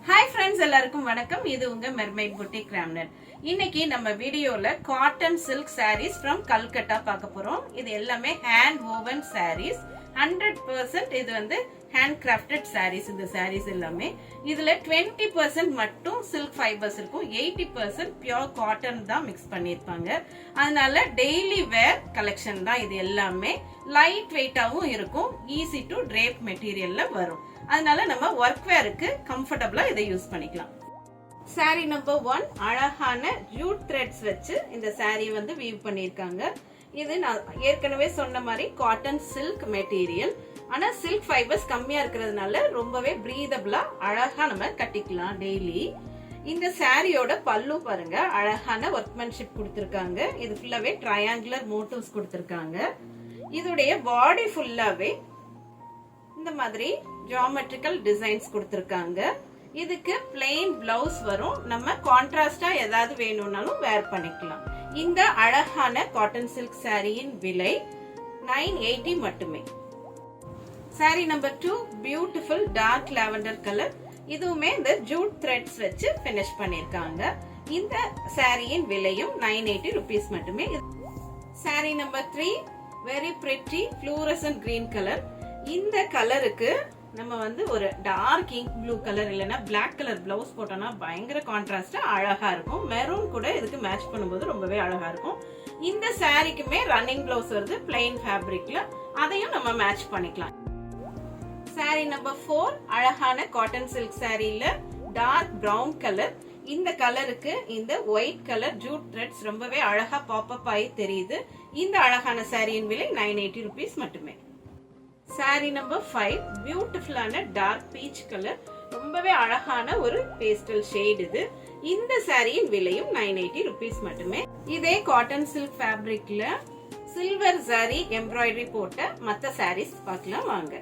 Hi friends, எல்லாருக்கும் வணக்கம். இது உங்க மெர்மைட் புட்டிக் ராம்னர். இன்னைக்கு நம்ம வீடியோல cotton silk sarees from Calcutta பார்க்க போறோம். இது எல்லாமே ஹேண்ட் woven சாரீஸ். 100% இது வந்து ஹேண்ட் கிராஃப்டட் சாரீஸ். இந்த சாரீஸ் எல்லாமே இதுல 20% மட்டும் சில்க் ஃபைபர்ஸ் இருக்கும். 80% பியூர் காட்டன் தான் மிக்ஸ் பண்ணிருப்பாங்க. அதனால டெய்லி வேர் கலெக்ஷன் தான். இது எல்லாமே லைட் வெயிட்டாவும் இருக்கும். ஈஸி டு drape மெட்டீரியல்ல வரும். அதனால நம்ம ஒர்க் வேருக்கு கம்ஃபர்டபிளா இதை யூஸ் பண்ணிக்கலாம். சாரி நம்பர் 1 அழகான ஜூட் த்ரெட்ஸ் வச்சு இந்த சாரி வந்து வீவ் பண்ணிருக்காங்க. இது நான் ஏற்கனவே சொன்ன மாதிரி காட்டன் சில்க் மெட்டீரியல். ஆனா சில்க் ஃபைபர்ஸ் கம்மியா இருக்கிறதுனால ரொம்பவே பிரீதபிளா அழகா நம்ம கட்டிக்கலாம் டெய்லி. இந்த சாரியோட பல்லு பாருங்க, அழகான ஒர்க்மேன்ஷிப் கொடுத்திருக்காங்க. இது ஃபுல்லாவே ட்ரையாங்குலர் மோட்டிவ்ஸ் கொடுத்திருக்காங்க. இதோடைய பாடி ஃபுல்லாவே இந்த மாதிரி ஜியோமெட்ரிக்கல் டிசைன்ஸ் கொடுத்திருக்காங்க. இதுக்கு பிளெயின் பிளவுஸ் வரும். நம்ம கான்ட்ராஸ்டா ஏதாவது வேணும்னாலும் வேர் பண்ணிக்கலாம். இந்த அழகான காட்டன் சில்க் சாரியின் விலை 980 மட்டுமே. Sari number 2 beautiful dark lavender colour. இதுவுமே இந்த ஜூட் த்ரெட்ஸ் வச்சு ஃபினிஷ் பண்ணிருக்காங்க. இந்த சாரியின் விலையும் 980 rupees மட்டுமே. Sari number 3 very pretty fluorescent green colour. இந்த கலருக்கு நம்ம வந்து ஒரு டார்க் இங்க் ப்ளூ கலர் இல்லைன்னா பிளாக் கலர் பிளவுஸ் போட்டோம்னா பயங்கர கான்ட்ராஸ்டா அழகா இருக்கும். மெரூன் கூட இதுக்கு மேட்ச் பண்ணும்போது ரொம்பவே அழகா இருக்கும். இந்த சாரிக்குமே ரன்னிங் பிளவுஸ் வருது பிளெயின் ஃபேப்ரிக்ல. அதையும் நம்ம மேட்ச் பண்ணிக்கலாம். சாரி நம்பர் 4 அழகான காட்டன் சில்க் சாரியில டார்க் பிரவுன் கலர். இந்த கலருக்கு இந்த ஒயிட் கலர் ஜூட் த்ரெட்ஸ் ரொம்பவே அழகா பாப்அப் ஆகி தெரியுது. இந்த அழகான சாரியின் விலை 980 rupees மட்டுமே. சாரி நம்பர் 5 பியூட்டிஃபுல்லான டார்க் பீச் கலர். ரொம்பவே அழகான ஒரு பேஸ்டல் ஷேட் இது. இந்த சாரியின் விலையும் 980 rupees மட்டுமே. இதே காட்டன் சில்க் ஃபேப்ரிக்ல சில்வர் ஜரி எம்ப்ராய்டரி போட்ட மத்த சாரீஸ் பார்க்கலாம் வாங்க.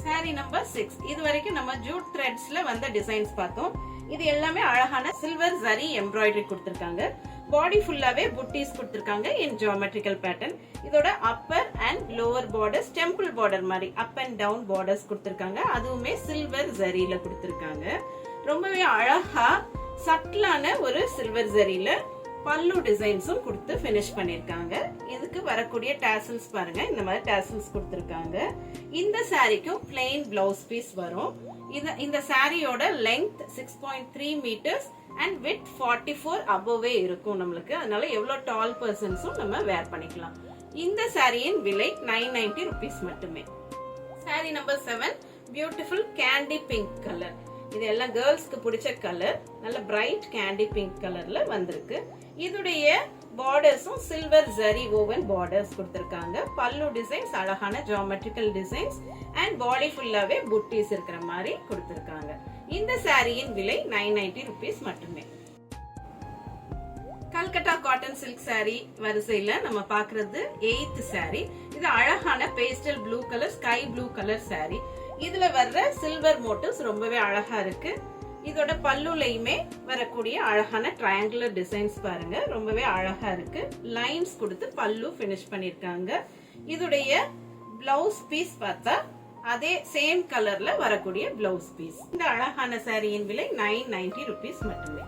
சாரி நம்பர் 6 இது வரைக்கும் நம்ம ஜூட் த்ரெட்ஸ்ல வந்த டிசைன்ஸ் பார்த்தோம். இது எல்லாமே அழகான சில்வர் ஜரி எம்ப்ராய்டரி கொடுத்திருக்காங்க. பாடி ஃபுல்லாவே புட்டீஸ் கொடுத்திருக்காங்க இன் ஜியோமெட்ரிக்கல் பேட்டர்ன். இதோட upper and lower borders temple border மாதிரி அப் அண்ட் டவுன் பார்டர்ஸ் கொடுத்திருக்காங்க. அதுவுமே சில்வர் ஜரியில கொடுத்திருக்காங்க. ரொம்பவே அழகா சட்டிலான ஒரு சில்வர் ஜரியில பல்லு டிசைன்ஸும் கொடுத்து ஃபினிஷ் பண்ணிருக்காங்க. இதுக்கு வரக்கூடிய டாசல்ஸ் பாருங்க, இந்த மாதிரி டாசல்ஸ் கொடுத்திருக்காங்க. இந்த சாரிக்கும் பிளெயின் பிளவுஸ் பீஸ் வரும். இந்த சாரியோட length 6.3 meters and with 44 above இருக்கும் நம்மளுக்கு. அதனால எவ்வளவு டால் பர்சன்ஸும் நம்ம வேர் பண்ணிக்கலாம். இந்த சாரியின் விலை 990 rupees மட்டுமே. Sari number 7 beautiful candy pink colour. இது எல்லாம் கேர்ள்ஸ்க்கு பிடிச்ச கலர். நல்ல பிரைட் கேண்டி பிங்க் கலர்ல வந்திருக்கு. இதுடைய பார்டர்ஸும் சில்வர் ஜரி woven பார்டர்ஸ் கொடுத்திருக்காங்க. பல்லு டிசைன்ஸ் அழகான ஜியோமெட்ரிக்கல் டிசைன்ஸ் அண்ட் பாடி ஃபுல்லாவே புட்டீஸ் இருக்கிற மாதிரி கொடுத்திருக்காங்க. இந்த சாரியின் விலை 990 rupees மட்டுமே. கல்கட்டா காட்டன் சில்க் சாரி வரிசையில நம்ம பாக்குறது 8th சாரி. இது அழகான pastel blue colour sky blue colour sorry. இதுல வர்ற சில்வர் மோட்டிவ்ஸ் ரொம்பவே அழகா இருக்கு. இதோட பல்லுலையுமே வரக்கூடிய அழகான ட்ரையாங்குலர் டிசைன்ஸ் பாருங்க, ரொம்பவே அழகா இருக்கு. லைன்ஸ் கொடுத்து பல்லு ஃபினிஷ் பண்ணிருக்காங்க. இதோடைய பிளவுஸ் பீஸ் பார்த்தா அதே சேம் கலர்ல வரக்கூடிய பிளவுஸ் பீஸ். இந்த அழகான சாரியின் விலை 990 rupees மட்டுமே.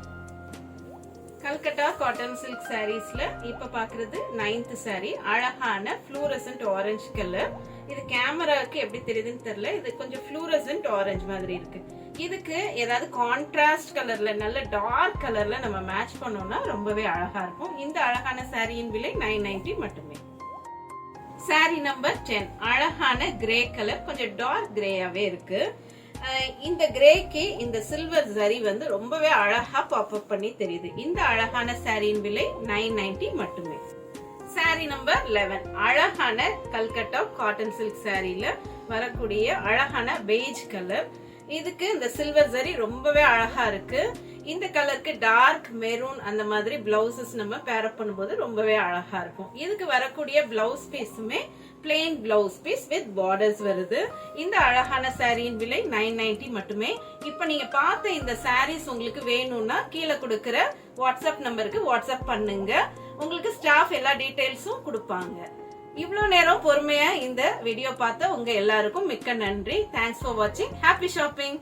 கல்கட்டா காட்டன் சில்க் சாரீஸ்ல இப்ப பாக்குறது 9th சாரி. அழகான ஃப்ளூரசன்ட் ஆரஞ்சு கலர். இது கேமராக்கு எப்படி தெரியுதுன்னு தெரியல. இது கொஞ்சம் ஃப்ளூரசன்ட் ஆரஞ்சு மாதிரி இருக்கு. இதுக்கு ஏதாவது கான்ட்ராஸ்ட் கலர்ல நல்ல டார்க் கலர்ல நம்ம மேட்ச் பண்ணோம்னா ரொம்பவே அழகா இருக்கும். இந்த அழகான சாரியின் விலை 990 மட்டுமே. சாரி நம்பர் 10 அழகான கிரே கலர். கொஞ்சம் டார்க் கிரேயாவே இருக்கு. இந்த கிரேக்கு இந்த சில்வர் ஜரி வந்து ரொம்பவே அழகா பாப்அப் பண்ணி தெரியுது. இந்த அழகான சாரியின் விலை 990 மட்டுமே. சாரி நம்பர் 11 அழகான கல்கட்டா காட்டன் சில்க் சாரியில வரக்கூடிய அழகான பெய்ஜ் கலர். இதுக்கு இந்த சில்வர் ஜரி ரொம்பவே அழகா இருக்கு. இந்த கலருக்கு டார்க் மெரூன் அந்த மாதிரி பிளவுசஸ் நம்ம பேர் அப் பண்ணும்போது ரொம்பவே அழகா இருக்கும். இதுக்கு வரக்கூடிய பிளவுஸ் பீஸுமே plain blouse piece with borders வருது. இந்த அழகான சாரியின் விலை 990 மட்டுமே. இப்ப நீங்க பார்த்த இந்த சாரீஸ் உங்களுக்கு வேணும்னா கீழே கொடுக்கிற வாட்ஸ்அப் நம்பருக்கு வாட்ஸ்அப் பண்ணுங்க. உங்களுக்கு ஸ்டாஃப் எல்லா டீடைல்ஸும் கொடுப்பாங்க. இவ்வளவு நேரம் பொறுமையா இந்த வீடியோ பார்த்த உங்க எல்லாருக்கும் மிக்க நன்றி. தேங்க்ஸ் ஃபார் வாட்சிங். Happy shopping.